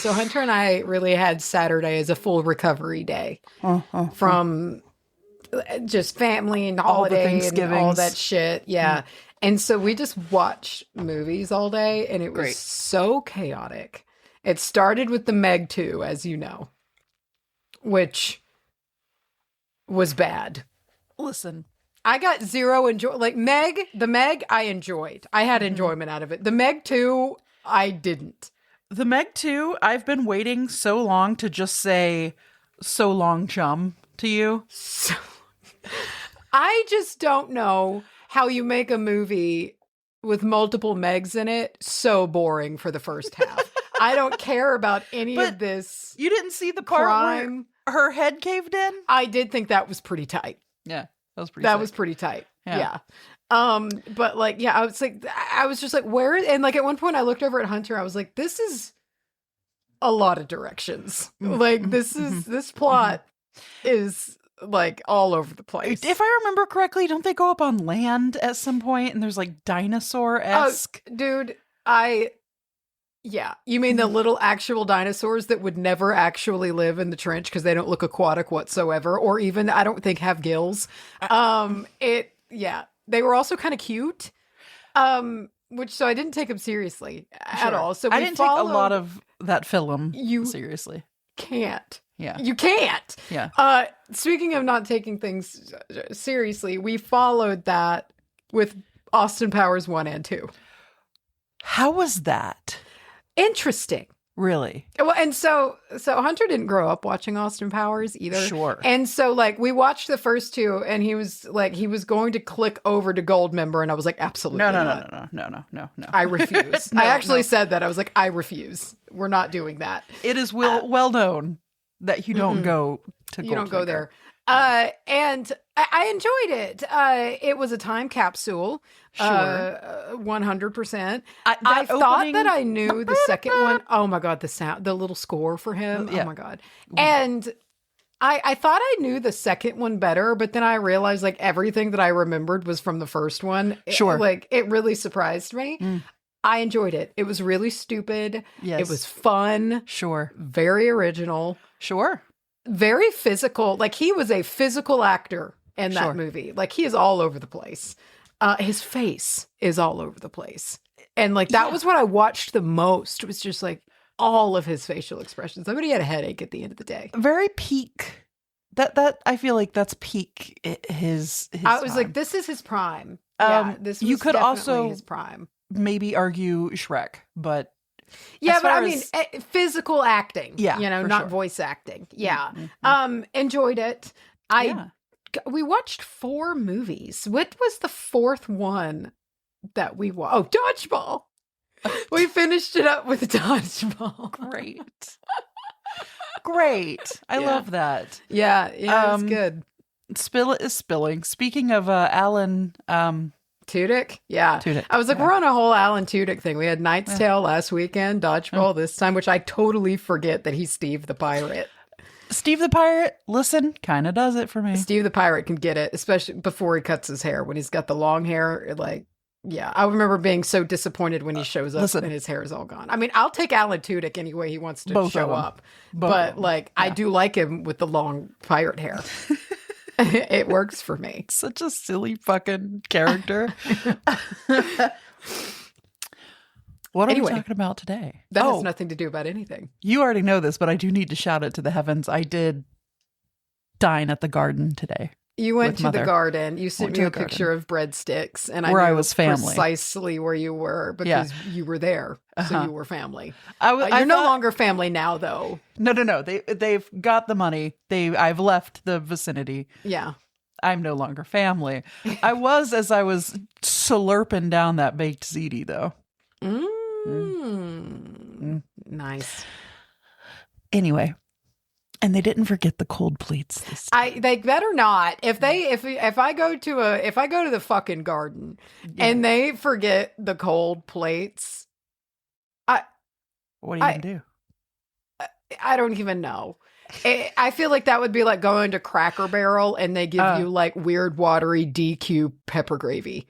So Hunter and I really had Saturday as a full recovery day from just family and holiday and all that shit. Yeah. And so we just watched movies all day, and it was so chaotic. It started with the Meg 2, as you know, which was bad. Listen, I got zero enjoy. Like the Meg, I enjoyed. I had enjoyment out of it. The Meg 2, I didn't. The Meg 2, I've been waiting so long to just say, so long, chum, to you. So, I just don't know how you make a movie with multiple Megs in it so boring for the first half. I don't care about any of this. You didn't see the part where her head caved in? I did think that was pretty tight. Yeah, that was pretty tight. Yeah. But like, yeah, I was just like, where? And like at one point I looked over at Hunter. I was like, this is a lot of directions. Like this plot is like all over the place. If I remember correctly, don't they go up on land at some point and there's like dinosaur-esque? Oh, dude, yeah. You mean the little actual dinosaurs that would never actually live in the trench because they don't look aquatic whatsoever, or even, I don't think, have gills. They were also kind of cute. So I didn't take them seriously at all. So I didn't take a lot of that film seriously. Can't. Yeah. You can't. Yeah. Speaking of not taking things seriously, we followed that with Austin Powers 1 and 2. How was that? Interesting. Really? Well, and so Hunter didn't grow up watching Austin Powers either. Sure. And so like we watched the first two, and he was going to click over to Goldmember, and I was like, absolutely not. No. I refuse. I actually said that. I was like, I refuse. We're not doing that. It is well known that you don't go to Goldfinger. You don't go there. And I enjoyed it. It was a time capsule. Sure. 100%. I thought that I knew the second one. Oh my God, the sound, the little score for him. Yeah. Oh my God. And I thought I knew the second one better, but then I realized like everything that I remembered was from the first one. Sure. It really surprised me. I enjoyed it. It was really stupid. Yes. It was fun. Sure. Very original. Sure. Very physical. Like he was a physical actor in that movie. Like he is all over the place. His face is all over the place. And like that was what I watched the most. It was just like all of his facial expressions. I mean, he had a headache at the end of the day. Very peak. That I feel like that's peak his I was time. like, this is his prime. This was you could definitely also his prime. Maybe argue Shrek, but yeah, but I mean, physical acting. Yeah, not voice acting. Yeah. Enjoyed it. We watched 4 movies. What was the 4th one that we watched? Oh, Dodgeball. We finished it up with Dodgeball. Great. I love that. Yeah, it's good. Spill is spilling. Speaking of Alan Tudyk? Yeah. Tudyk. I was like, we're on a whole Alan Tudyk thing. We had Knight's Tale last weekend, Dodgeball this time, which I totally forget that he's Steve the Pirate. Steve the Pirate, listen, kind of does it for me. Steve the Pirate can get it, especially before he cuts his hair. When he's got the long hair, like, yeah. I remember being so disappointed when he shows up and his hair is all gone. I mean, I'll take Alan Tudyk any way he wants to show up. But, like, I do like him with the long pirate hair. It works for me. Such a silly fucking character. What are we talking about today? That has nothing to do about anything. You already know this, but I do need to shout it to the heavens. I did dine at the garden today. You went to the garden. You sent me a picture of breadsticks, and I was family. Precisely where you were because you were there, so you were family. You're no longer family now, though. No. They've got the money. I've left the vicinity. Yeah, I'm no longer family. I was as I was slurping down that baked ziti, though. Nice. Anyway. And they didn't forget the cold plates this time. They better not. If I go to the fucking garden and they forget the cold plates, what are you gonna do? I don't even know. I feel like that would be like going to Cracker Barrel and they give you like weird watery DQ pepper gravy.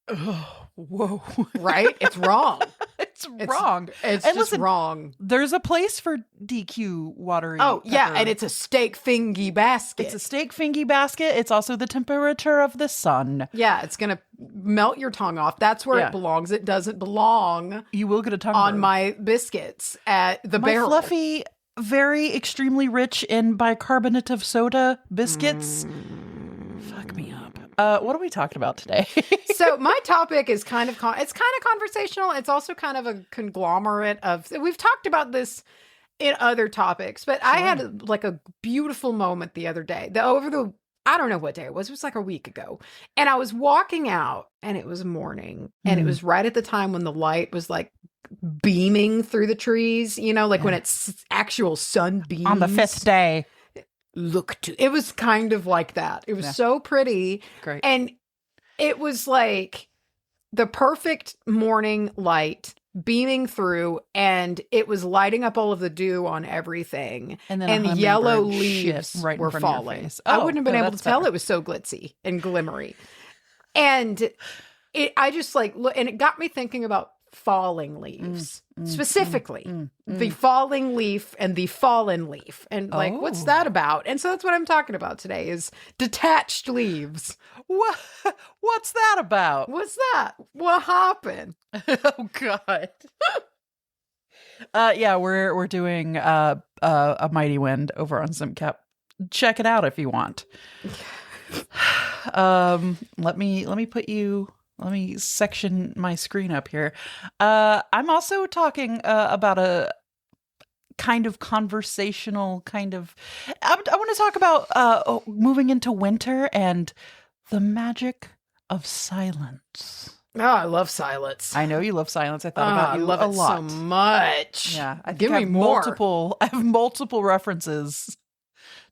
Oh, whoa! Right? It's wrong. It's wrong. It's and just listen, wrong. There's a place for DQ watering. Oh, yeah, pepper. and it's a steak fingy basket. It's a steak fingy basket. It's also the temperature of the sun. Yeah, it's going to melt your tongue off. That's where it belongs. It doesn't belong. You will get a tongue on burn. My biscuits at the my barrel. Fluffy, very extremely rich in bicarbonate of soda biscuits. Fuck me up. What are we talking about today? So my topic is kind of conversational. It's also kind of a conglomerate of. We've talked about this in other topics, but I had like a beautiful moment the other day. I don't know what day it was. It was like a week ago, and I was walking out, and it was morning, and it was right at the time when the light was like beaming through the trees. You know, like when it's actual sunbeams on the 5th day. It was kind of like that. It was so pretty. Great. And it was like the perfect morning light beaming through, and it was lighting up all of the dew on everything. And yellow leaves were falling. I wouldn't have been able to tell. It was so glitzy and glimmery. And I just like, and it got me thinking about falling leaves, specifically the falling leaf and the fallen leaf, and like what's that about? And so that's what I'm talking about today is detached leaves. What's that about? What's that? What happened? Oh God. Yeah, we're doing a Mighty Wind over on SimCap. Check it out if you want. Let me section my screen up here. I'm also talking about a kind of conversational kind of. I want to talk about moving into winter and the magic of silence. Oh, I love silence. I know you love silence. I thought about you I love a it lot. so much. Yeah, Give me more. I have multiple references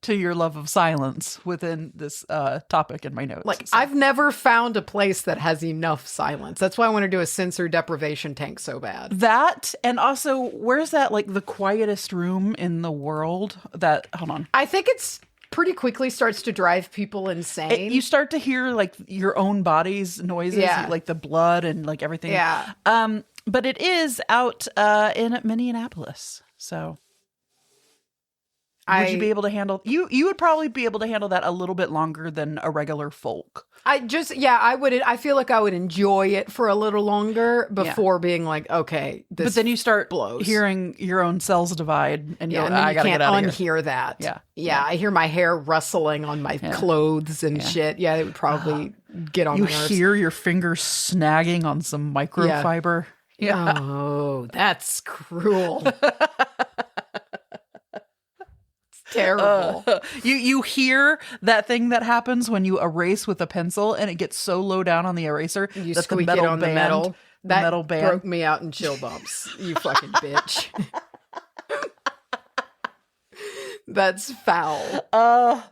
to your love of silence within this topic in my notes. Like, so. I've never found a place that has enough silence. That's why I want to do a sensor deprivation tank so bad. That, and also, where's that, like, the quietest room in the world that, hold on. I think it's pretty quickly starts to drive people insane. You start to hear, like, your own body's noises, like the blood and, like, everything. Yeah. But it is out in Minneapolis, so... Would you be able to handle you would probably be able to handle that a little bit longer than a regular folk. I would. I feel like I would enjoy it for a little longer before being like, okay, this but then you start blows. Hearing your own cells divide and and I gotta can't get out of unhear here. that. Yeah. I hear my hair rustling on my clothes and shit. Yeah, it would probably get on my nerves. You hear your fingers snagging on some microfiber. Yeah. Oh, that's cruel. Terrible. You hear that thing that happens when you erase with a pencil and it gets so low down on the eraser you that squeak the metal it on band, the metal. That metal band broke me out in chill bumps. You fucking bitch. That's foul.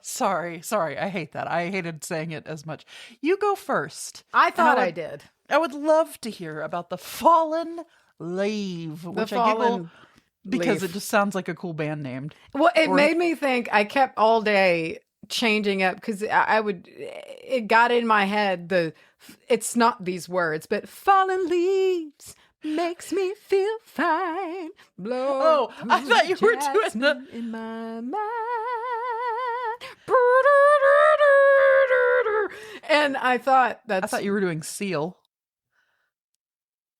Sorry. I hate that. I hated saying it as much. You go first. I thought I did. I would love to hear about the fallen leaf, which I giggle because it just sounds like a cool band named. Well, it made me think. I kept all day changing up because it got in my head it's not these words, but fallen leaves makes me feel fine. Blow. Oh, I thought you were doing the in my mind. And I thought you were doing Seal.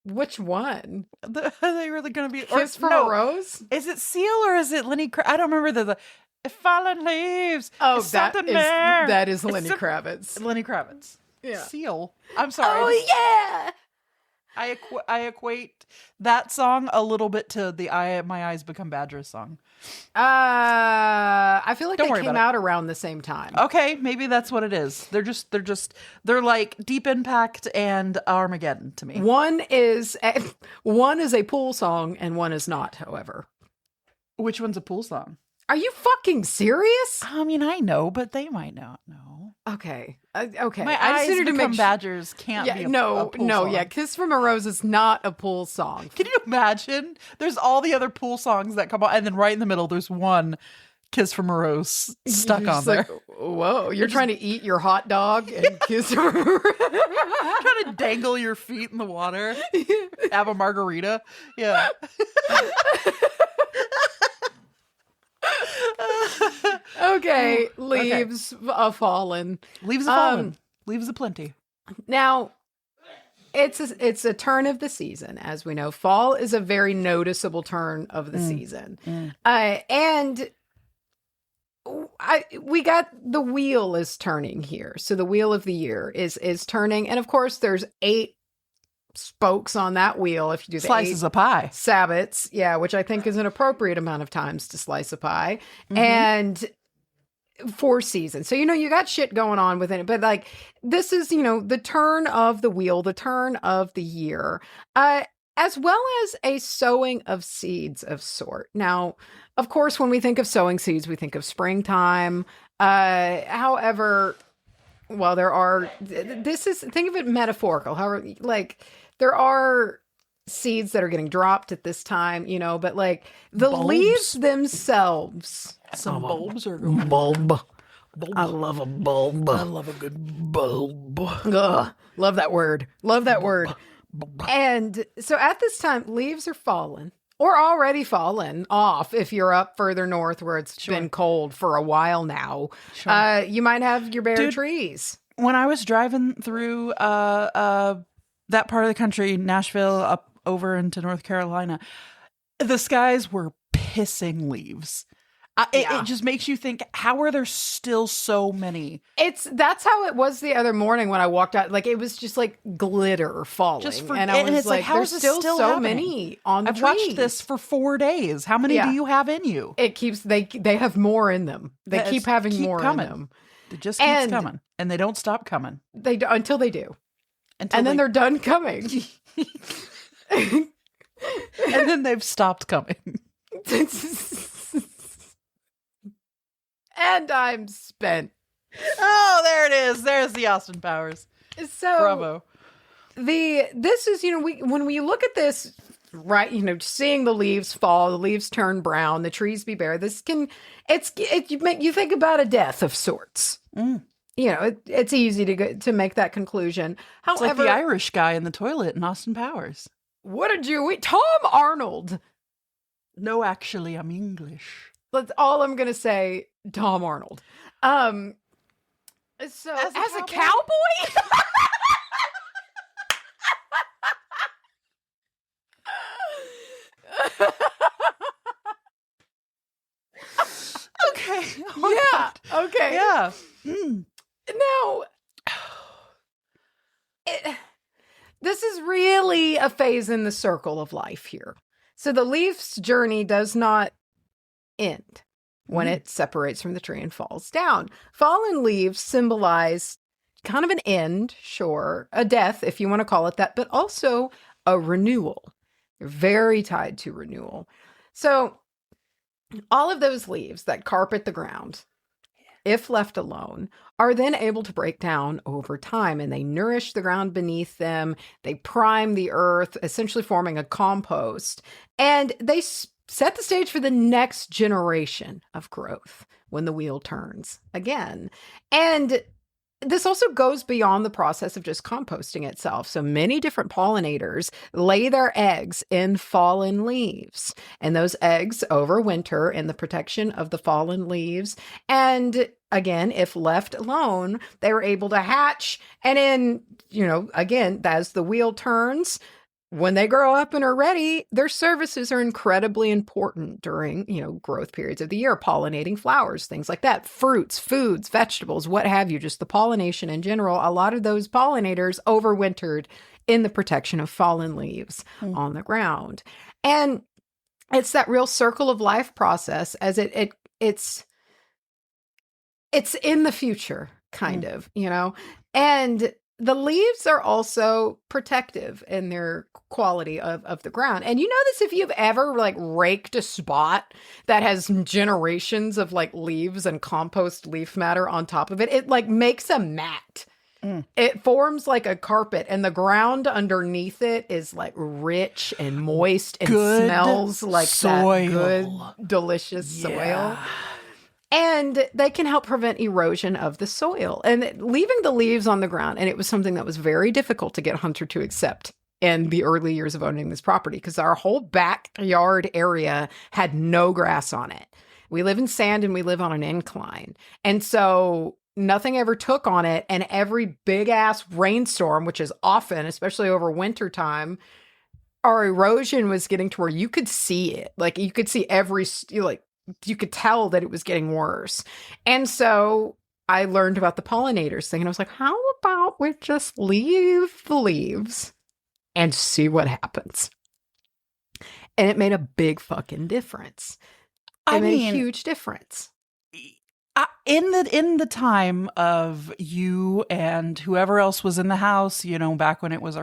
Which one? Are they really going to be Kiss from a Rose? Is it Seal or is it Lenny I don't remember the fallen leaves. Oh, that is Lenny Kravitz. Lenny Kravitz. Yeah. Seal. I'm sorry. Oh, yeah. I equate that song a little bit to the My Eyes Become Badgers song. I feel like they came out around the same time. Okay, maybe that's what it is. They're like Deep Impact and Armageddon to me. One is a pool song and one is not, however. Which one's a pool song? Are you fucking serious? I mean, I know, but they might not know. Okay. Okay. My Eyes Become Badgers can't be a pool song. Yeah. Kiss from a Rose is not a pool song. Can you imagine? There's all the other pool songs that come on, and then right in the middle, there's one Kiss from a Rose stuck on there. Whoa, you're trying to eat your hot dog and kiss from a rose. Trying to dangle your feet in the water. Have a margarita. Yeah. Okay, leaves a fallen. Leaves a fallen. Leaves aplenty. Now, it's a turn of the season, as we know. Fall is a very noticeable turn of the season. And we got the wheel is turning here. So the wheel of the year is turning. And of course, there's 8 spokes on that wheel if you do the slices of pie. Sabbats, yeah, which I think is an appropriate amount of times to slice a pie. And 4 seasons. So, you got shit going on within it. But like, this is, the turn of the wheel, the turn of the year, as well as a sowing of seeds of sort. Now, of course, when we think of sowing seeds, we think of springtime. However, well, think of it metaphorical. However, like, there are seeds that are getting dropped at this time, but like the bulbs. Leaves themselves. Some bulbs are going. Bulb. I love a bulb. I love a good bulb. Ugh, love that word. Love that word. And so at this time, leaves are fallen or already fallen off. If you're up further north where it's been cold for a while now, you might have your bare trees. When I was driving through that part of the country, Nashville, up over into North Carolina, the skies were pissing leaves. It just makes you think, how are there still so many? That's how it was the other morning when I walked out. Like, it was just like glitter falling. And I was like, how there's still so happening? Many on the trees. I've watched this for 4 days. How many do you have in you? It keeps, they have more in them. They keep having more coming. in them. It just keeps coming. And they don't stop coming. Until they do. Then they're done coming. And then they've stopped coming. And I'm spent. Oh, there it is. There's the Austin Powers. So bravo. This is, when we look at this, right, seeing the leaves fall, the leaves turn brown, the trees be bare. This you think about a death of sorts. It's easy to make that conclusion. However, it's like the Irish guy in the toilet in Austin Powers. What did you eat? Tom Arnold. No, actually, I'm English. That's all I'm gonna say. Tom Arnold. So as a cowboy? Okay. Yeah. Okay. Yeah. Now, this is really a phase in the circle of life here. So the leaf's journey does not end when it separates from the tree and falls down. Fallen leaves symbolize kind of an end, sure, a death, if you want to call it that, but also a renewal. They're very tied to renewal. So all of those leaves that carpet the ground, if left alone, are then able to break down over time, and they nourish the ground beneath them. They prime the earth, essentially forming a compost, and they set the stage for the next generation of growth when the wheel turns again. And this also goes beyond the process of just composting itself. So many different pollinators lay their eggs in fallen leaves, and those eggs overwinter in the protection of the fallen leaves. And again, if left alone, they were able to hatch. And then, again, as the wheel turns, when they grow up and are ready, their services are incredibly important during, growth periods of the year, pollinating flowers, things like that, fruits, foods, vegetables, what have you, just the pollination in general. A lot of those pollinators overwintered in the protection of fallen leaves on the ground. And it's that real circle of life process as it's in the future, kind of, and the leaves are also protective in their quality of the ground. And you know this if you've ever raked a spot that has generations of leaves and compost leaf matter on top of it. It makes a mat. It forms like a carpet, and the ground underneath it is rich and moist and smells like soil. That good, delicious soil. And they can help prevent erosion of the soil. And leaving the leaves on the ground, and it was something that was very difficult to get Hunter to accept in the early years of owning this property, because our whole backyard area had no grass on it. We live in sand and we live on an incline. And so nothing ever took on it. And every big ass rainstorm, which is often, especially over winter time, our erosion was getting to where you could see it. Like you could see you could tell that it was getting worse. And so I learned about the pollinators thing, and I was like, how about we just leave the leaves and see what happens? And it made a big fucking difference. A huge difference. In the time of you and whoever else was in the house, back when it was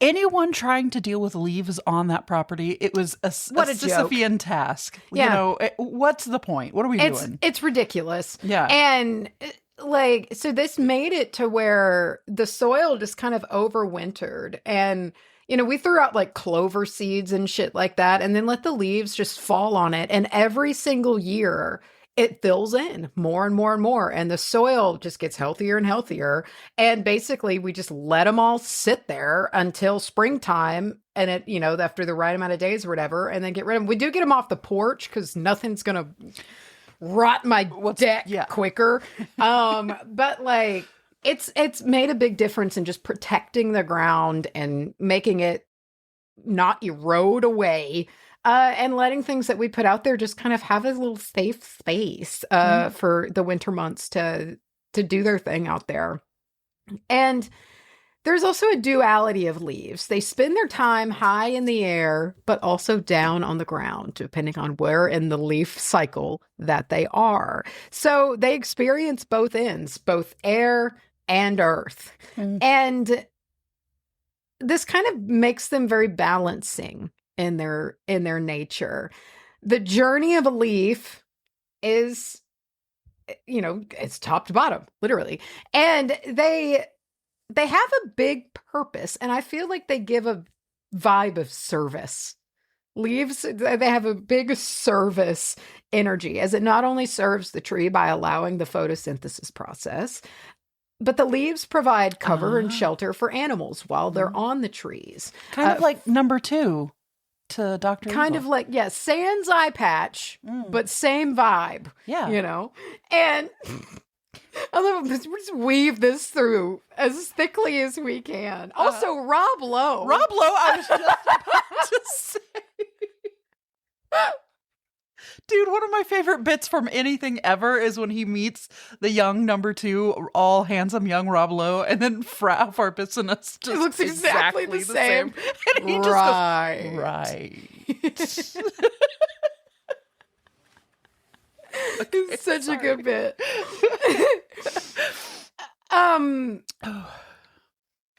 anyone trying to deal with leaves on that property, it was a Sisyphean task. Yeah. What's the point? What are we doing? It's ridiculous. Yeah. And so this made it to where the soil just kind of overwintered, and we threw out like clover seeds and shit like that, and then let the leaves just fall on it. And every single year it fills in more and more and more, and the soil just gets healthier and healthier. And basically we just let them all sit there until springtime, and it, after the right amount of days or whatever, and then get rid of them. We do get them off the porch because nothing's going to rot my deck quicker. But like, it's made a big difference in just protecting the ground and making it not erode away. And letting things that we put out there just kind of have a little safe space for the winter months to do their thing out there. And there's also a duality of leaves. They spend their time high in the air, but also down on the ground, depending on where in the leaf cycle that they are. So they experience both ends, both air and earth. And this kind of makes them very balancing in their nature. The journey of a leaf is, it's top to bottom, literally. And they have a big purpose, and I feel like they give a vibe of service. Leaves, they have a big service energy, as it not only serves the tree by allowing the photosynthesis process, but the leaves provide cover and shelter for animals while they're on the trees. Kind of like number 2 to Dr. Kind Evil. of like, sans eye patch, but same vibe. Yeah. And I love it. We just weave this through as thickly as we can. Also, Rob Lowe. I was just about to say. Dude, one of my favorite bits from anything ever is when he meets the young number 2, all handsome young Rob Lowe, and then Frau Farbicinus just looks exactly the same. And he just goes, right. It's such a good bit.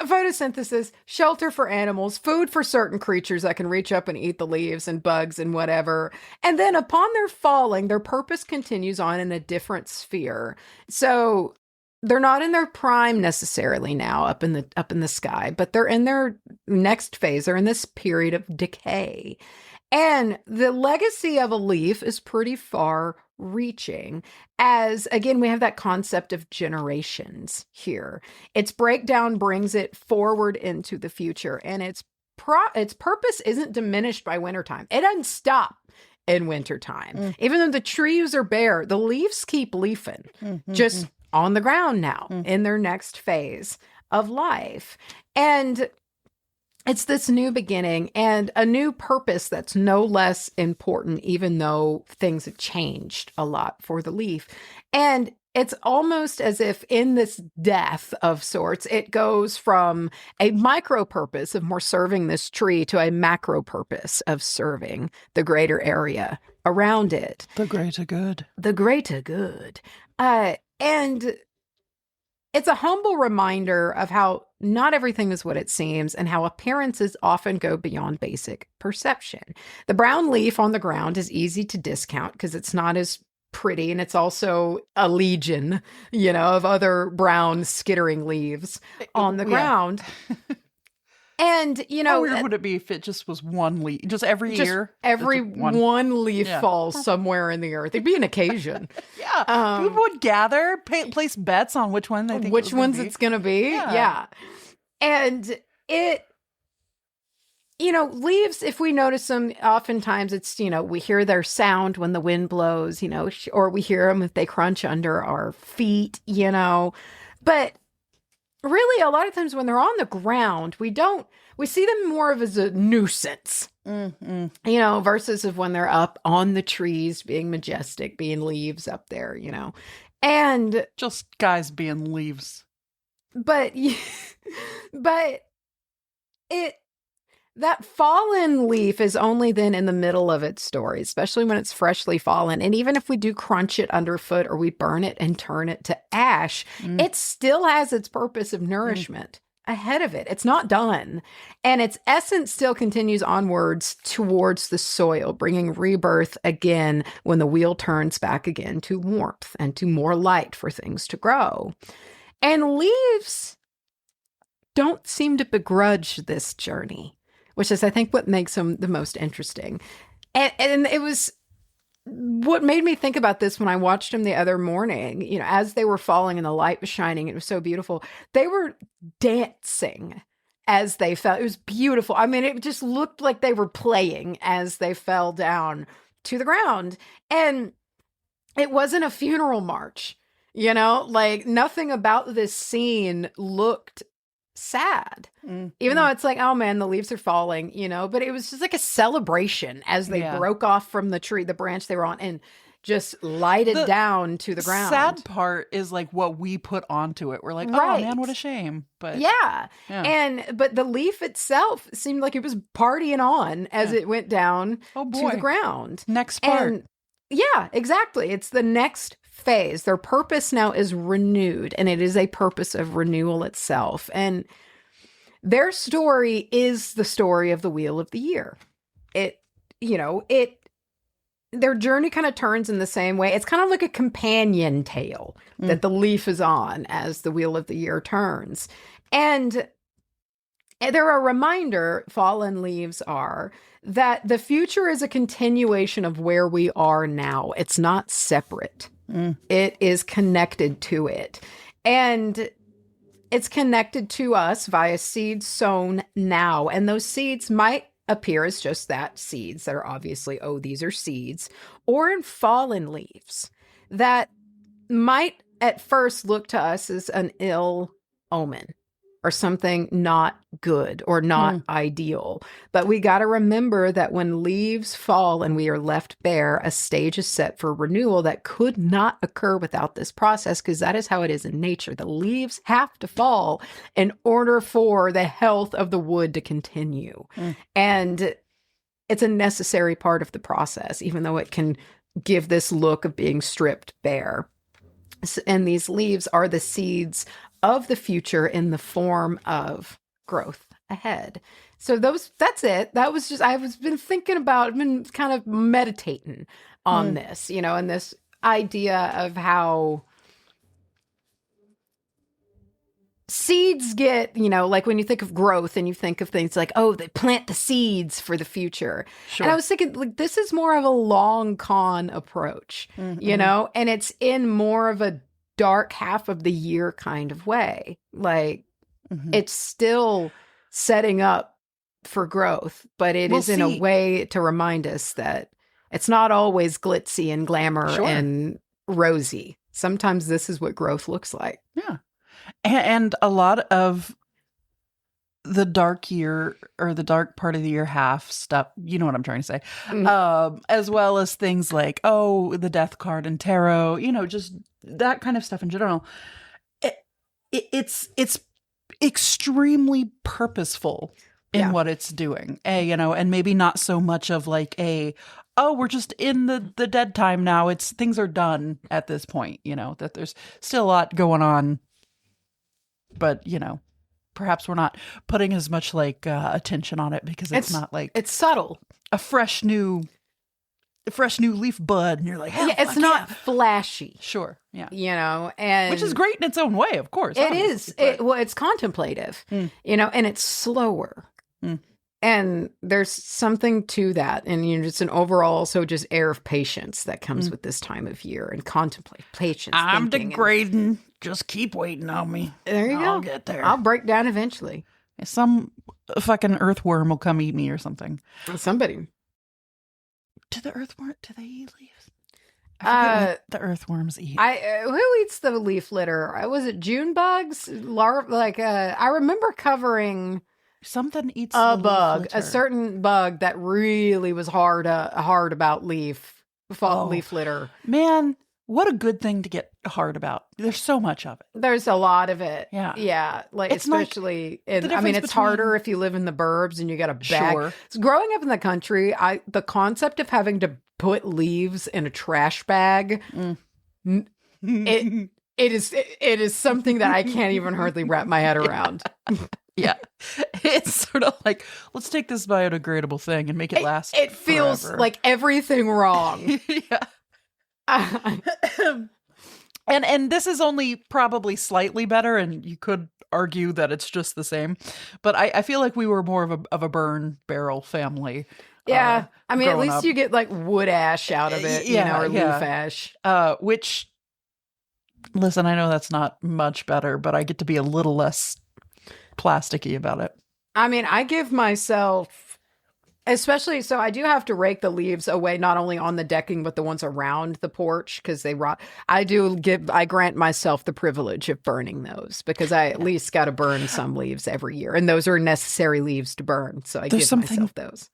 Photosynthesis, shelter for animals, food for certain creatures that can reach up and eat the leaves and bugs and whatever. And then upon their falling, their purpose continues on in a different sphere. So they're not in their prime necessarily now up in the sky, but they're in their next phase. They're in this period of decay. And the legacy of a leaf is pretty far reaching, as again we have that concept of generations here. Its breakdown brings it forward into the future, and its purpose isn't diminished by wintertime. It doesn't stop in wintertime. Even though the trees are bare, the leaves keep leafing, just on the ground now in their next phase of life. And it's this new beginning and a new purpose that's no less important, even though things have changed a lot for the leaf. And it's almost as if in this death of sorts, it goes from a micro purpose of more serving this tree to a macro purpose of serving the greater area around it. The greater good. The greater good. And it's a humble reminder of how not everything is what it seems, and how appearances often go beyond basic perception. The brown leaf on the ground is easy to discount because it's not as pretty, and it's also a legion, of other brown skittering leaves on the ground. And, how weird would it be if it just was one leaf? Just every year? Every one leaf falls somewhere in the earth. It'd be an occasion. Yeah. People would gather, place bets on which one they think which ones it's going to be. Yeah. And it, leaves, if we notice them, oftentimes it's, we hear their sound when the wind blows, or we hear them if they crunch under our feet, But really, a lot of times when they're on the ground, we see them more of as a nuisance, versus of when they're up on the trees, being majestic, being leaves up there, and just guys being leaves. But that fallen leaf is only then in the middle of its story, especially when it's freshly fallen. And even if we do crunch it underfoot or we burn it and turn it to ash, it still has its purpose of nourishment ahead of it. It's not done. And its essence still continues onwards towards the soil, bringing rebirth again when the wheel turns back again to warmth and to more light for things to grow. And leaves don't seem to begrudge this journey, which is, I think, what makes them the most interesting. And it was what made me think about this when I watched them the other morning, as they were falling and the light was shining. It was so beautiful. They were dancing as they fell. It was beautiful. I mean, it just looked like they were playing as they fell down to the ground. And it wasn't a funeral march, like nothing about this scene looked sad, even though it's like, oh man, the leaves are falling, but it was just like a celebration as they broke off from the tree, the branch they were on, and just lighted down to the ground. Sad part is like what we put onto it. We're like, oh man, what a shame. But but the leaf itself seemed like it was partying on as it went down to the ground. Next part. And exactly. It's the next phase. Their purpose now is renewed, and it is a purpose of renewal itself. And their story is the story of the Wheel of the Year. Their journey kind of turns in the same way. It's kind of like a companion tale that the leaf is on as the Wheel of the Year turns. And they're a reminder, fallen leaves are, that the future is a continuation of where we are now. It's not separate. It is connected to it. And it's connected to us via seeds sown now. And those seeds might appear as just that, seeds that are obviously, these are seeds, or in fallen leaves that might at first look to us as an ill omen or something not good or not ideal. But we got to remember that when leaves fall and we are left bare, a stage is set for renewal that could not occur without this process, because that is how it is in nature. The leaves have to fall in order for the health of the wood to continue. And it's a necessary part of the process, even though it can give this look of being stripped bare. And these leaves are the seeds of the future in the form of growth ahead. So that's it. That was just, I've been kind of meditating on this, and this idea of how seeds get, like when you think of growth and you think of things like, they plant the seeds for the future. Sure. And I was thinking, like, this is more of a long con approach, and it's in more of a dark half of the year kind of way. Like it's still setting up for growth, but it is in a way to remind us that it's not always glitzy and glamour and rosy. Sometimes this is what growth looks like. Yeah. And a lot of the dark year or the dark part of the year half stuff, you know what I'm trying to say, as well as things like, the death card and tarot, just that kind of stuff in general. It's extremely purposeful in what it's doing, and maybe not so much of like we're just in the dead time now. Things are done at this point, that there's still a lot going on, but perhaps we're not putting as much like attention on it because it's not like it's subtle, a fresh new fresh new leaf bud, and you're like, yeah, it's not flashy. Sure. Yeah. You know, and which is great in its own way, of course. It is. Well, it's contemplative, you know, and it's slower. And there's something to that. And, you know, just an overall, so just air of patience that comes with this time of year and contemplate patience. I'm degrading. Just keep waiting on me. There you go. I'll get there. I'll break down eventually. Some fucking earthworm will come eat me or something. Somebody. Do they eat leaves? I forget what the earthworms eat. Who eats the leaf litter? Was it June bugs? I remember covering something eats a bug, a certain bug that really was hard about leaf litter. Man, what a good thing to get hard about. There's so much of it. There's a lot of it. Yeah. Yeah. Like, it's especially it's harder if you live in the burbs and you got a bag. Sure. So growing up in the country, the concept of having to put leaves in a trash bag, it is something that I can't even hardly wrap my head around. Yeah. It's sort of like, let's take this biodegradable thing and make it last It feels forever. like everything wrong. Yeah. And this is only probably slightly better, and you could argue that it's just the same. But I feel like we were more of a burn barrel family. Yeah. I mean, at least up. you get like wood ash out of it, or leaf ash. Which, listen, I know that's not much better, but I get to be a little less plasticky about it. I mean, I give myself, especially, so I do have to rake the leaves away, not only on the decking, but the ones around the porch, because they rot. I grant myself the privilege of burning those, because I at least got to burn some leaves every year. And those are necessary leaves to burn. So I give myself those.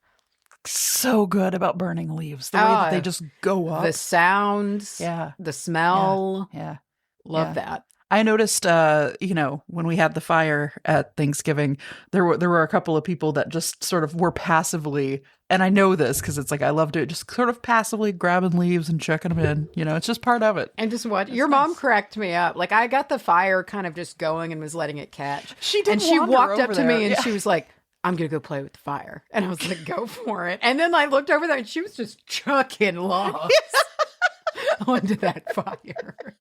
So good about burning leaves. The way that they just go up. The sounds. Yeah. The smell. Yeah. Love that. I noticed, when we had the fire at Thanksgiving, there were a couple of people that just sort of were passively, and I know this because it's like I love to just sort of passively grabbing leaves and chucking them in. You know, it's just part of it. And just what your mom cracked me up. Like, I got the fire kind of just going and was letting it catch. She did, and she walked up to me and yeah. she was like, "I'm gonna go play with the fire," and I was like, "Go for it." And then I looked over there and she was just chucking logs onto that fire.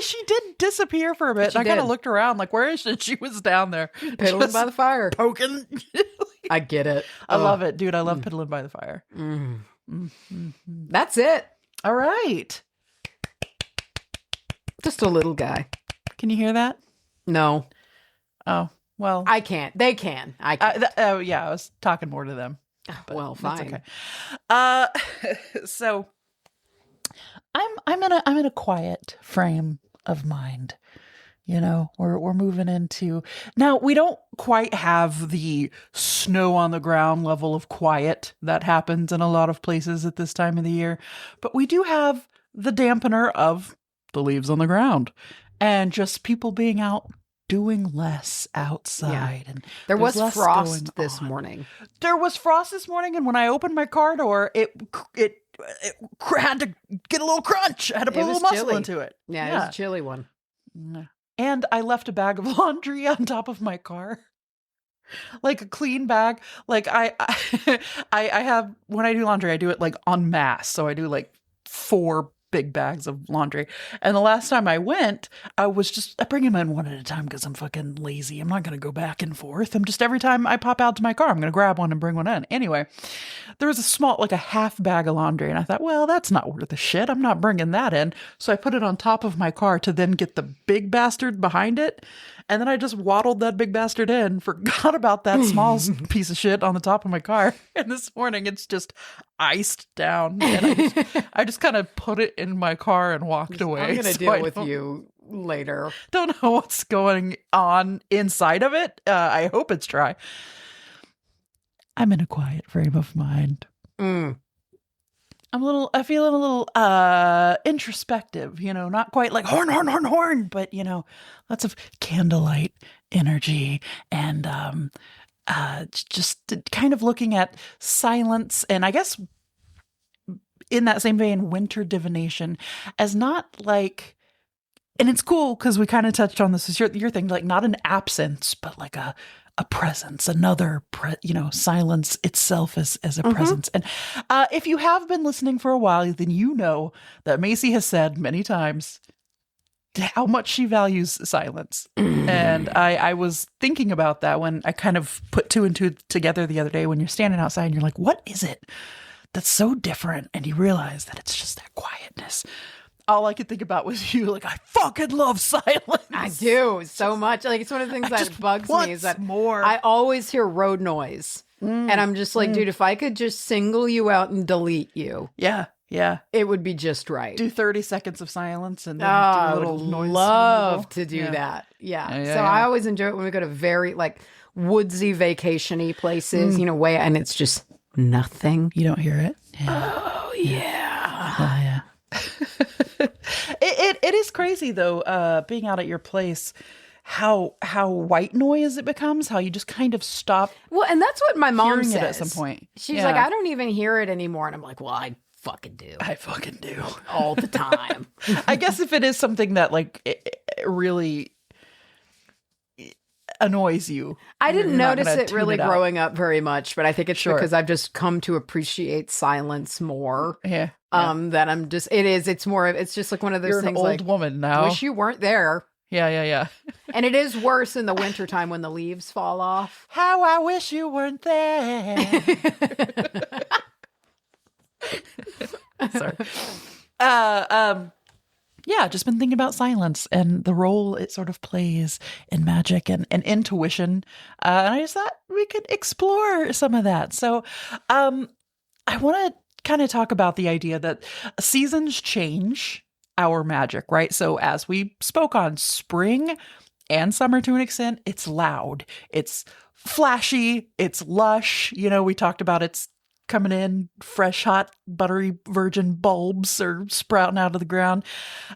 She did disappear for a bit. I kind of looked around like, where is she? She was down there. Piddling by the fire. Poking. I get it. I love it, dude. I love piddling by the fire. That's it. All right. Just a little guy. Can you hear that? No. Oh, well. I can't. They can. I can't. I was talking more to them. Well, fine. Okay. So I'm in a quiet frame of mind. You know, we're moving into now. We don't quite have the snow on the ground level of quiet that happens in a lot of places at this time of the year, but we do have the dampener of the leaves on the ground and just people being out doing less outside. And there was frost this morning. There was frost this morning, and when I opened my car door, it had to get a little crunch. I had to put a little muscle into it. Yeah, it was a chilly one. And I left a bag of laundry on top of my car. Like a clean bag. Like I have, when I do laundry, I do it like en masse. So I do like 4 big bags of laundry. And the last time I went, I bring them in one at a time because I'm fucking lazy. I'm not going to go back and forth. I'm just, every time I pop out to my car, I'm going to grab one and bring one in. Anyway, there was a small, like a half bag of laundry. And I thought, well, that's not worth a shit. I'm not bringing that in. So I put it on top of my car to then get the big bastard behind it. And then I just waddled that big bastard in, forgot about that small piece of shit on the top of my car. And this morning it's just iced down. And I just kind of put it in my car and walked away. I'm going to deal with you later. Don't know what's going on inside of it. I hope it's dry. I'm in a quiet frame of mind. I feel a little introspective, you know, not quite like horn, but, you know, lots of candlelight energy and just kind of looking at silence. And I guess in that same vein, winter divination as not like, and it's cool because we kind of touched on this as your thing, like not an absence, but like a a presence, another, silence itself as a presence. And if you have been listening for a while, then you know that Macy has said many times how much she values silence. And I was thinking about that when I kind of put two and two together the other day when you're standing outside and you're like, what is it that's so different? And you realize that it's just that quietness. All I could think about was you. Like, I fucking love silence. I do so much. Like, it's one of the things that bugs me is that I always hear road noise. And I'm just like, dude, if I could just single you out and delete you. Yeah. Yeah. It would be just right. Do 30 seconds of silence and then do a little noise. Love to do that. Yeah. So I always enjoy it when we go to very like woodsy vacation-y places, way, and it's just nothing. You don't hear it. Yeah. Oh, yeah. Oh, yeah. It is crazy though, being out at your place, how white noise it becomes, how you just kind of stop. Well, and that's what my mom says. It at some point. She's like, I don't even hear it anymore. And I'm like, well, I fucking do. All the time. I guess if it is something that like it really annoys you. I didn't notice it really growing up very much, but I think it's because I've just come to appreciate silence more. Yeah. That I'm just, it's just like one of those things. You're an old woman now. Wish you weren't there. Yeah. And it is worse in the wintertime when the leaves fall off. How I wish you weren't there. Sorry. Yeah, just been thinking about silence and the role it sort of plays in magic and intuition. And I just thought we could explore some of that. So I want to kind of talk about the idea that seasons change our magic, right? So as we spoke on, spring and summer to an extent, it's loud, it's flashy, it's lush. We talked about it's coming in fresh, hot, buttery virgin bulbs are sprouting out of the ground.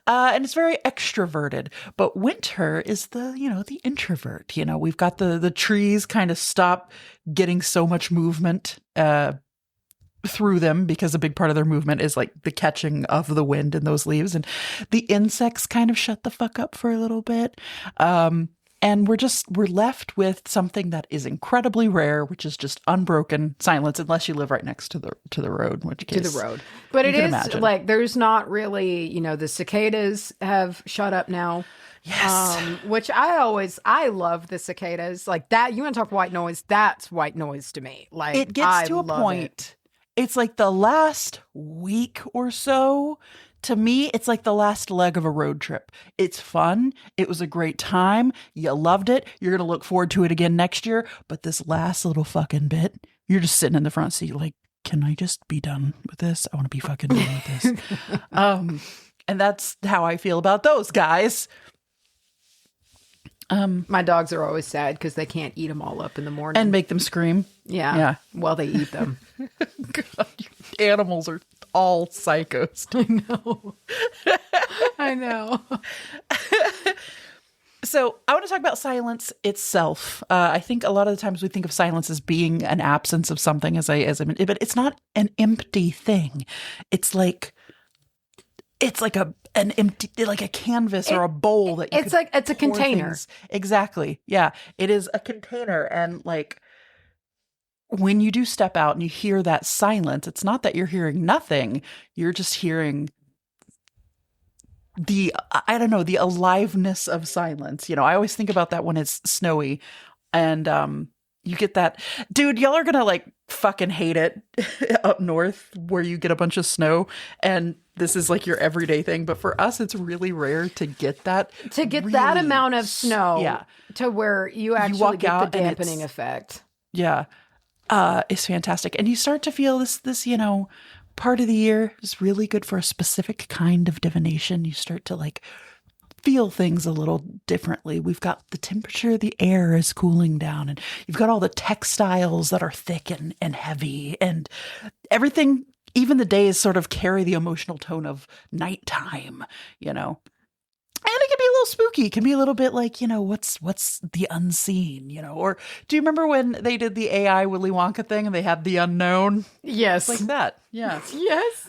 And it's very extroverted. But winter is the introvert. We've got the trees kind of stop getting so much movement through them because a big part of their movement is like the catching of the wind in those leaves. And the insects kind of shut the fuck up for a little bit. And we're left with something that is incredibly rare, which is just unbroken silence, unless you live right next to the road, in which case to the road. But it is imagine. Like there's not really, the cicadas have shut up now. Yes. Which I love the cicadas like that. You want to talk white noise? That's white noise to me. Like it gets to a point. It's like the last week or so. To me, it's like the last leg of a road trip. It's fun. It was a great time. You loved it. You're going to look forward to it again next year. But this last little fucking bit, you're just sitting in the front seat like, can I just be done with this? I want to be fucking done with this. And that's how I feel about those guys. My dogs are always sad because they can't eat them all up in the morning. And make them scream. Yeah. While they eat them. God, animals are all psychos. I know. So I want to talk about silence itself. I think a lot of the times we think of silence as being an absence of something, but it's not an empty thing. It's like an empty, like a canvas or a bowl that you. It's a container. Exactly. Yeah, it is a container, and like. When you do step out and you hear that silence, it's not that you're hearing nothing. You're just hearing the aliveness of silence. I always think about that when it's snowy and you get that. Dude, y'all are going to like fucking hate it up north where you get a bunch of snow and this is like your everyday thing. But for us, it's really rare to get that. To get really, that amount of snow to where you actually get the dampening effect. Yeah. Is fantastic. And you start to feel this, part of the year is really good for a specific kind of divination. You start to like feel things a little differently. We've got the temperature of the air is cooling down and you've got all the textiles that are thick and heavy and everything, even the days sort of carry the emotional tone of nighttime, And it can be a little spooky. It can be a little bit like, what's the unseen, Or do you remember when they did the AI Willy Wonka thing and they had the unknown? Yes. Like that. Yeah. Yes.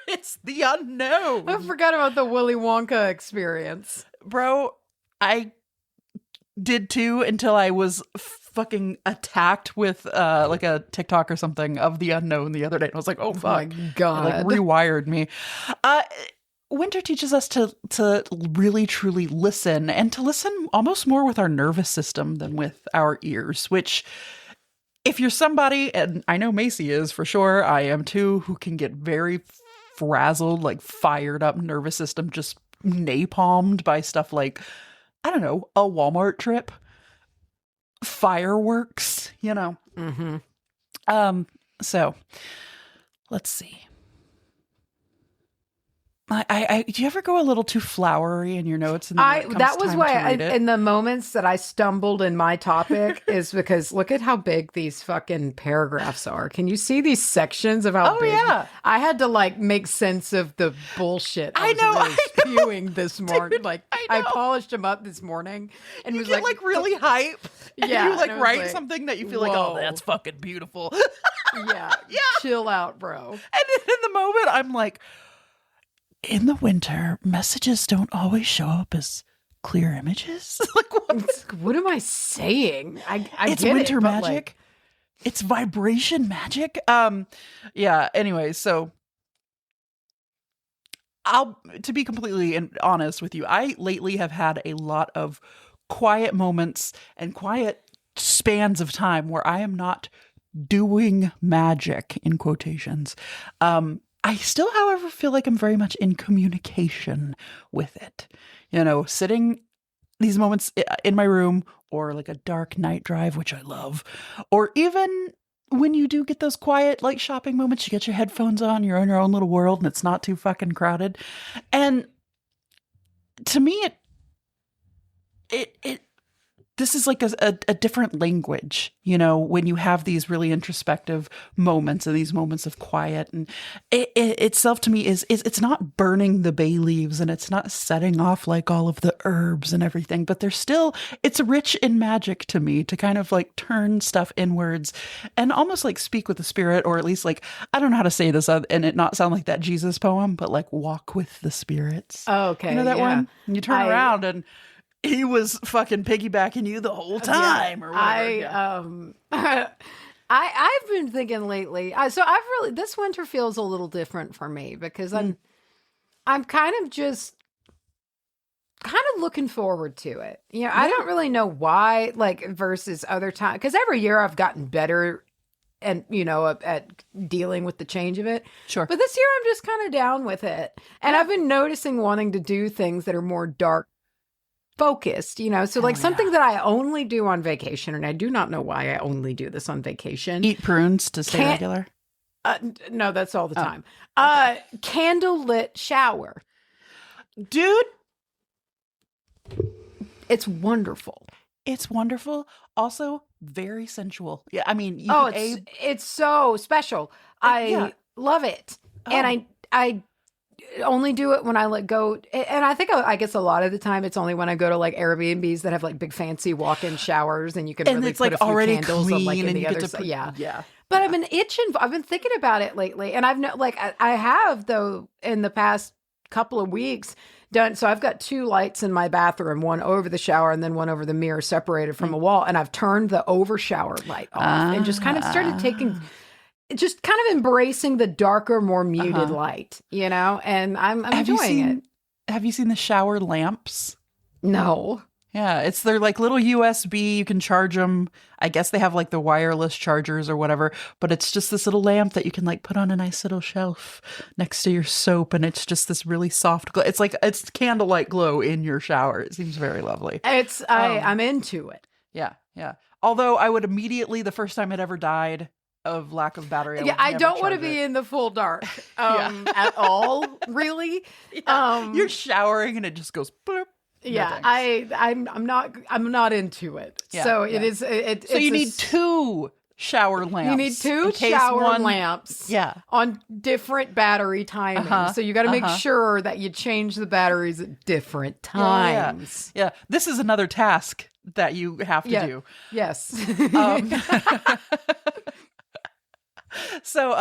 It's the unknown. I forgot about the Willy Wonka experience. Bro, I did too until I was fucking attacked with like a TikTok or something of the unknown the other day. And I was like, oh fuck. My God. It, like rewired me. Winter teaches us to really truly listen, and to listen almost more with our nervous system than with our ears, which if you're somebody, and I know Macy is for sure, I am too, who can get very frazzled, like fired up nervous system, just napalmed by stuff like, I don't know, a Walmart trip, fireworks, you know. Mm-hmm. So let's see. I do you ever go a little too flowery in your notes? And then that was why in the moments that I stumbled in my topic is because look at how big these fucking paragraphs are. Can you see these sections of how big? Yeah. I had to like make sense of the bullshit I was spewing this morning. Dude, like I polished them up this morning and you was like really hype. Yeah. And you like write something that you feel like, oh, that's fucking beautiful. Yeah. Chill out, bro. And in the moment I'm like, in the winter, messages don't always show up as clear images. Like, what am I saying? It's get winter it, magic. Like... It's vibration magic. Yeah. Anyway, so to be completely honest with you, I lately have had a lot of quiet moments and quiet spans of time where I am not doing magic in quotations. I still, however, feel like I'm very much in communication with it. You know, sitting these moments in my room or like a dark night drive, which I love, or even when you do get those quiet, like shopping moments, you get your headphones on, you're in your own little world and it's not too fucking crowded. And to me, this is like a different language, you know, when you have these really introspective moments and these moments of quiet. And it itself to me is it's not burning the bay leaves and it's not setting off like all of the herbs and everything, but it's rich in magic to me to kind of like turn stuff inwards and almost like speak with the spirit, or at least like, I don't know how to say this and it not sound like that Jesus poem, but like walk with the spirits. Oh, okay. You know that one? And you turn around and he was fucking piggybacking you the whole time, or whatever. I've been thinking lately. This winter feels a little different for me because I'm kind of looking forward to it. You know, I don't really know why, like versus other times, because every year I've gotten better and, you know, at dealing with the change of it. Sure. But this year I'm just kind of down with it. And I've been noticing wanting to do things that are more dark focused, you know, so like something that I only do on vacation, and I do not know why I only do this on vacation. Eat prunes to stay regular? No, that's all the time. Okay. Candlelit shower. Dude. It's wonderful. It's wonderful. Also very sensual. Yeah, I mean, it's so special. I love it. And I only do it when I go, and I guess a lot of the time it's only when I go to like Airbnbs that have like big fancy walk-in showers and you can really it's put like a few already candles clean on, like in and the you other get to side. Yeah. But yeah. I've been itching. I've been thinking about it lately, and I have though in the past couple of weeks done. So I've got 2 lights in my bathroom, one over the shower and then one over the mirror, separated from a wall, and I've turned the over shower light off and just kind of started just kind of embracing the darker, more muted light, you know, and I'm enjoying it. Have you seen the shower lamps? No. Yeah, they're like little USB. You can charge them. I guess they have like the wireless chargers or whatever, but it's just this little lamp that you can like put on a nice little shelf next to your soap, and it's just this really soft glow. It's candlelight glow in your shower. It seems very lovely. I'm into it. Yeah. Although I would immediately, the first time it ever died of lack of battery. I don't want to be in the full dark at all, really. Yeah. You're showering and it just goes bloop. Yeah, I'm not into it. Yeah, so it is. So you need 2 shower lamps. You need 2 shower lamps. Yeah, on different battery timings. So you got to make sure that you change the batteries at different times. Yeah. This is another task that you have to do. Yes. So,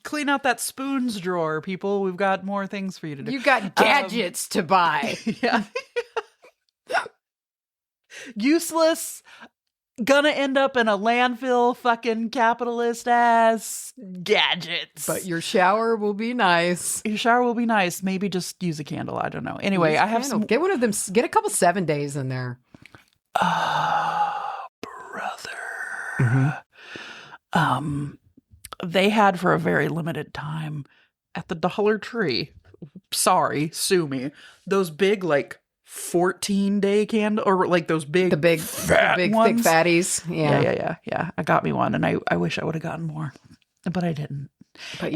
clean out that spoons drawer, people. We've got more things for you to do. You got gadgets to buy. Yeah. useless, gonna end up in a landfill, fucking capitalist ass gadgets. But your shower will be nice. Your shower will be nice. Maybe just use a candle. I don't know. Anyway, I have some. Get one of them. Get a couple 7 days in there. Oh, brother. They had for a very limited time at the Dollar Tree. Sorry, sue me. Those big, like, 14-day candle, or like those big, the big ones. thick fatties. Yeah. I got me one, and I wish I would have gotten more, but I didn't. But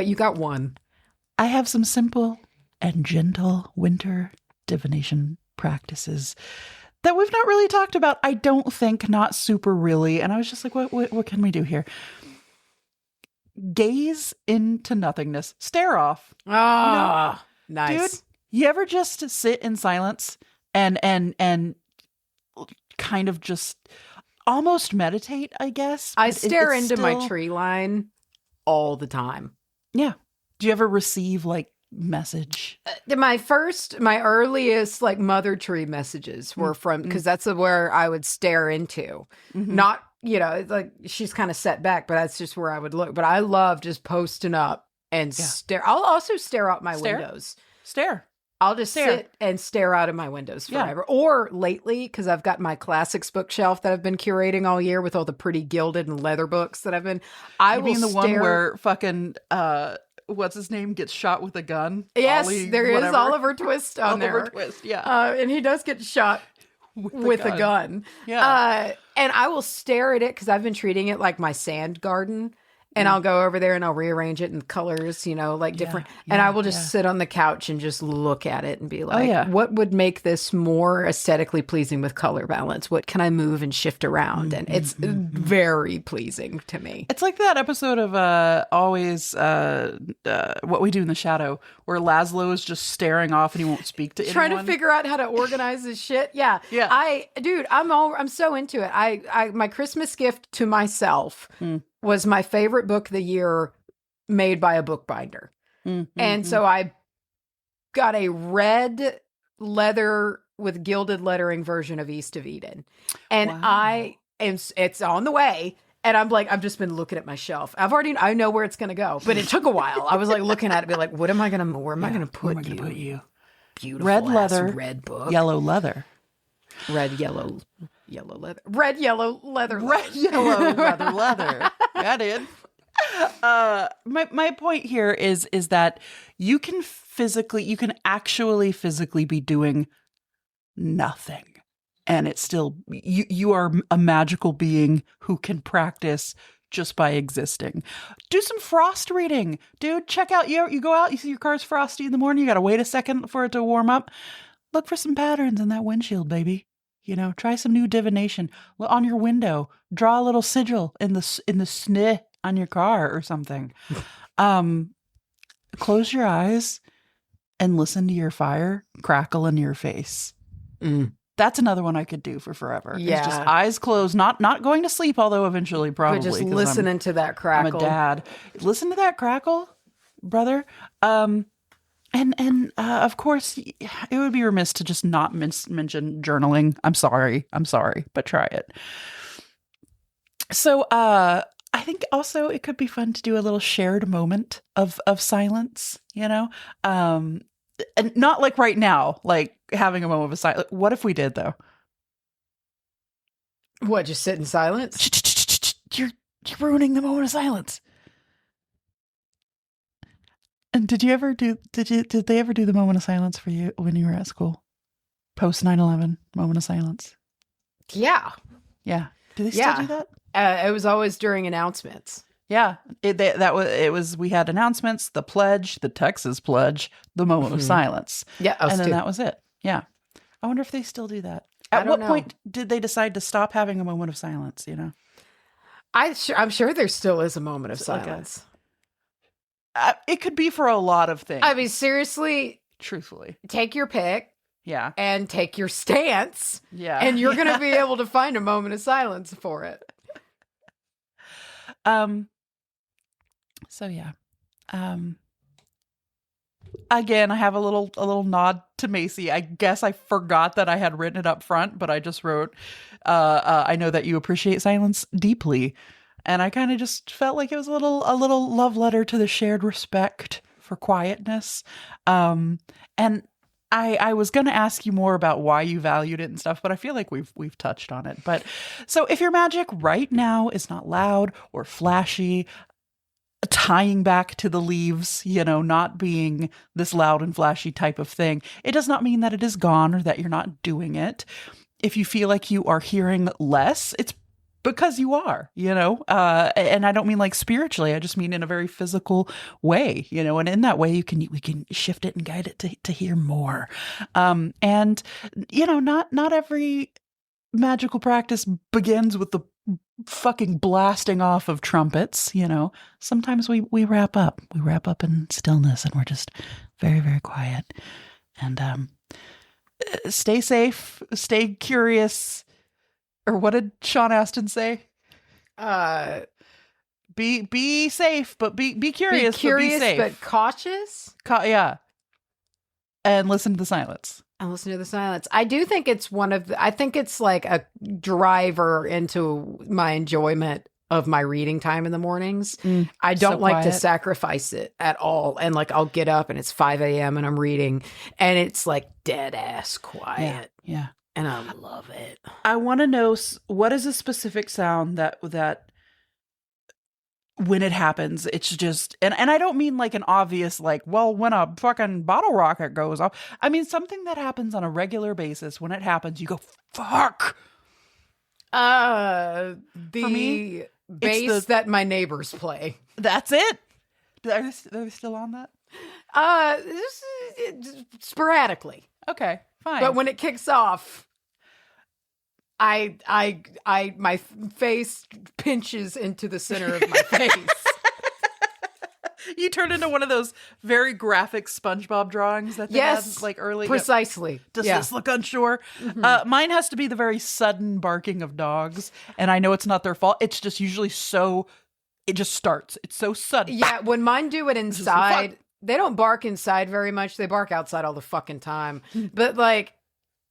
you got one. I have some simple and gentle winter divination practices that we've not really talked about. I don't think, not super really. And I was just like, what can we do here? Gaze into nothingness. Stare off. Ah, nice. Dude, you ever just sit in silence and kind of just almost meditate, I guess? I stare into my tree line all the time. Yeah. Do you ever receive like message? My earliest like mother tree messages were from, because that's where I would stare into. Not, it's like she's kind of set back, but that's just where I would look. But I love just posting up and stare. I'll also stare out my windows. I'll just sit and stare out of my windows forever. Or lately, because I've got my classics bookshelf that I've been curating all year with all the pretty gilded and leather books that I've been. You mean the one where fucking what's his name gets shot with a gun? Yes, there is Oliver Twist on there. Oliver Twist, yeah. And he does get shot with a gun. Yeah. And I will stare at it because I've been treating it like my sand garden. And I'll go over there and I'll rearrange it in colors, like different. And I will just sit on the couch and just look at it and be like, what would make this more aesthetically pleasing with color balance? What can I move and shift around? And it's very pleasing to me. It's like that episode of Always What We Do in the Shadow, where Laszlo is just staring off and he won't speak to anyone. Trying to figure out how to organize his shit. Yeah. I'm so into it. I my Christmas gift to myself was my favorite book of the year made by a bookbinder. And so I got a red leather with gilded lettering version of East of Eden. And it's on the way. And I'm like, I've just been looking at my shelf. I know where it's going to go, but it took a while. I was like looking at it, be like, where am I going to put you? Beautiful red leather, red book. Yellow leather. Red, yellow leather. Red, yellow leather. Red, yellow leather. Got it. My point here is that you can actually physically be doing nothing, and it's still you are a magical being who can practice just by existing. Do some frost reading, dude. Check out you go out, you see your car's frosty in the morning, you gotta wait a second for it to warm up. Look for some patterns in that windshield, baby. Try some new divination on your window. Draw a little sigil in the sneh on your car or something. Close your eyes and listen to your fire crackle in your face. That's another one I could do for forever. Yeah, it's just eyes closed, not going to sleep. Although eventually, probably, but just listening to that crackle. I'm a dad. Listen to that crackle, brother. And of course, it would be remiss to just not mention journaling. I'm sorry, but try it. So I think also it could be fun to do a little shared moment of silence, and not like right now, like having a moment of silence. What if we did though? What, just sit in silence? You're ruining the moment of silence. And did they ever do the moment of silence for you when you were at school? Post 9/11 moment of silence. Yeah. Yeah. Do they still do that? It was always during announcements. Yeah. We had announcements, the pledge, the Texas pledge, the moment of silence. Yeah. And then that was it. Yeah. I wonder if they still do that. At what point did they decide to stop having a moment of silence, I'm sure there still is a moment of silence. It could be for a lot of things. I mean, seriously. Truthfully. Take your pick. Yeah. And take your stance. Yeah. And you're going to be able to find a moment of silence for it. So yeah. again, I have a little nod to Macy. I guess I forgot that I had written it up front, but I just wrote, I know that you appreciate silence deeply. And I kind of just felt like it was a little love letter to the shared respect for quietness. And I was going to ask you more about why you valued it and stuff, but I feel like we've touched on it. But so if your magic right now is not loud or flashy, tying back to the leaves, not being this loud and flashy type of thing, it does not mean that it is gone or that you're not doing it. If you feel like you are hearing less, it's because you are, and I don't mean like spiritually, I just mean in a very physical way, and in that way we can shift it and guide it to hear more. And not every magical practice begins with the fucking blasting off of trumpets. Sometimes we wrap up in stillness and we're just very, very quiet. And stay safe, stay curious. Or what did Sean Astin say? Be safe, but be curious, but be safe. But cautious. Yeah. And listen to the silence. I do think it's I think it's like a driver into my enjoyment of my reading time in the mornings. I don't like to sacrifice it at all. And like, I'll get up and it's 5 a.m. and I'm reading and it's like dead ass quiet. Yeah. And I love it. I want to know, what is a specific sound that when it happens, it's just, and I don't mean like an obvious, like, well, when a fucking bottle rocket goes off. I mean, something that happens on a regular basis. When it happens, you go, fuck. The bass that my neighbors play. That's it? Are they still on that? Sporadically. Okay, fine. But when it kicks off, my face pinches into the center of my face. You turn into one of those very graphic SpongeBob drawings that they had like early. Precisely. Does this look unsure? Mm-hmm. Mine has to be the very sudden barking of dogs, and I know it's not their fault. It's just usually it just starts. It's so sudden. Yeah, when mine do it inside, they don't bark inside very much. They bark outside all the fucking time. But like,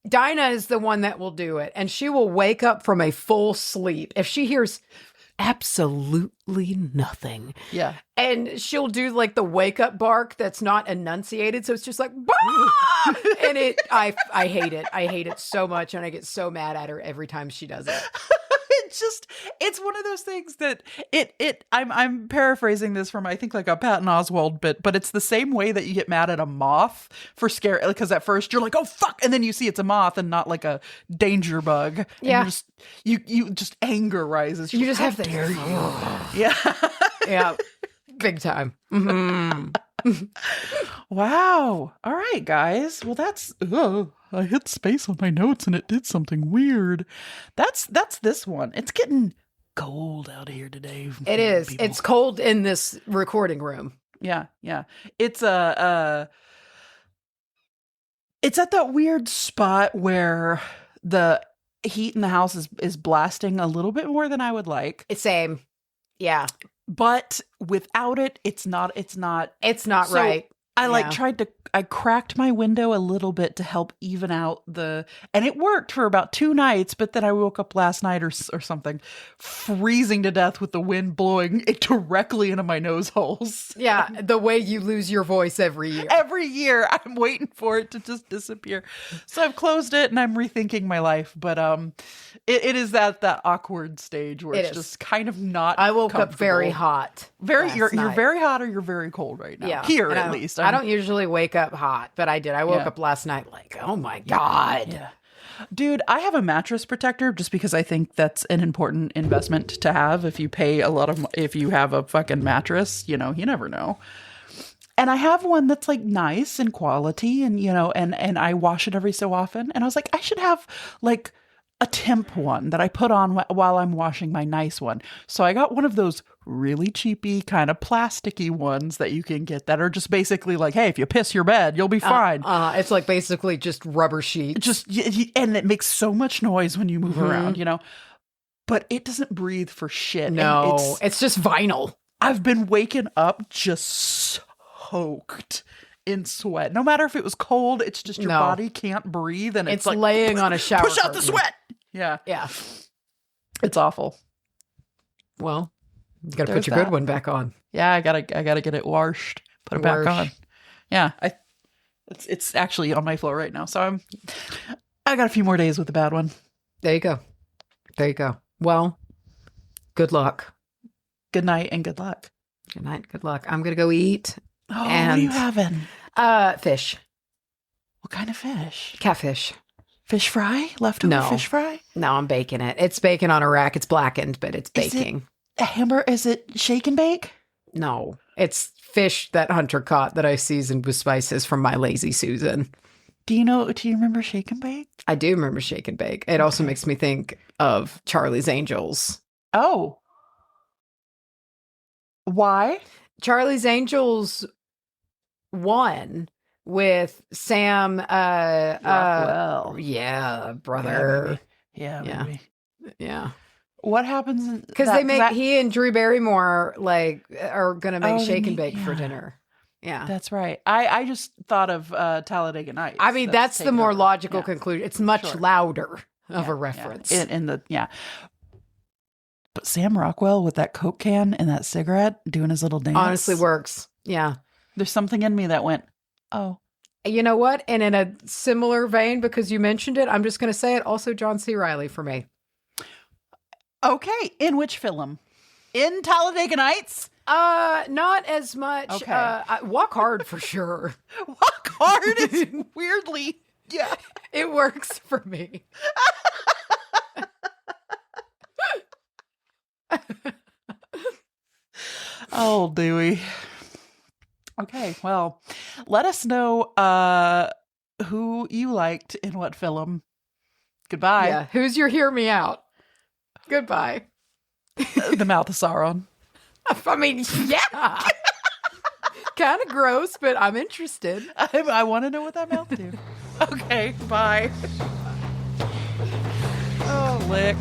Dinah is the one that will do it, and she will wake up from a full sleep if she hears absolutely nothing. Yeah. And she'll do like the wake up bark that's not enunciated, so it's just like bah! And I hate it. I hate it so much, and I get so mad at her every time she does it. It's one of those things that I'm paraphrasing this from, I think, like a Patton Oswalt bit, but it's the same way that you get mad at a moth for scare, because at first you're like, oh fuck, and then you see it's a moth and not like a danger bug. And yeah. You just anger rises. You just have to dare you. Yeah. Yeah. Big time. Mm-hmm. Wow. All right, guys. Well, I hit space on my notes and it did something weird. That's this one. It's getting cold out here today. It is. People. It's cold in this recording room. Yeah. It's it's at that weird spot where the heat in the house is blasting a little bit more than I would like. Same. Yeah. But without it, it's not so right. I cracked my window a little bit to help even out and it worked for about 2 nights, but then I woke up last night or something, freezing to death with the wind blowing it directly into my nose holes. Yeah, the way you lose your voice every year. Every year, I'm waiting for it to just disappear. So I've closed it and I'm rethinking my life, but it is that awkward stage where it's just kind of not. I woke up very hot. You're very hot or you're very cold right now. Yeah, here at least. I don't usually wake up hot, but I did. I woke up last night like, oh my God. Yeah. Dude, I have a mattress protector just because I think that's an important investment to have. If you pay if you have a fucking mattress, you never know. And I have one that's like nice and quality and, and I wash it every so often. And I was like, I should have like a temp one that I put on while I'm washing my nice one. So I got one of those really cheapy kind of plasticky ones that you can get that are just basically like, hey, if you piss your bed, you'll be fine. It's like basically just rubber sheets. And it makes so much noise when you move around, but it doesn't breathe for shit. No, it's just vinyl. I've been waking up just soaked in sweat. No matter if it was cold, it's just your body can't breathe, and it's like laying on a shower. Push out the sweat. Yeah. Yeah. It's awful. Well, you gotta put your good one back on. Yeah, I gotta get it washed. Put it back on. Yeah. It's actually on my floor right now. So I got a few more days with the bad one. There you go. Well, good luck. Good night and good luck. Good night. Good luck. I'm gonna go eat. Oh, what are you having? Fish. What kind of fish? Catfish. Fish fry? Leftover fish fry? No, I'm baking it. It's bacon on a rack. It's blackened, but it's baking. Is it shake and bake? No, it's fish that Hunter caught that I seasoned with spices from my Lazy Susan. Do you remember shake and bake? I do remember shake and bake. It also makes me think of Charlie's Angels. Oh. Why? Charlie's Angels won with Sam Rockwell. Yeah, brother. Yeah. What happens? Because he and Drew Barrymore are gonna make shake and bake for dinner. Yeah, that's right. I just thought of Talladega Nights. I mean, that's the more logical conclusion. It's much louder of a reference. But Sam Rockwell with that Coke can and that cigarette doing his little dance honestly works. Yeah, there's something in me that went, oh. You know what? And in a similar vein, because you mentioned it, I'm just going to say it. Also, John C. Reilly for me. Okay. In which film? In Talladega Nights? Not as much. Okay. Walk Hard for sure. Walk Hard is weirdly, yeah. It works for me. Oh, Dewey. Okay, well, let us know who you liked in what film. Goodbye. Yeah, who's your hear me out? Goodbye. The Mouth of Sauron. I mean, yeah. Kind of gross, but I'm interested. I want to know what that mouth do. Okay, bye. Oh, lick.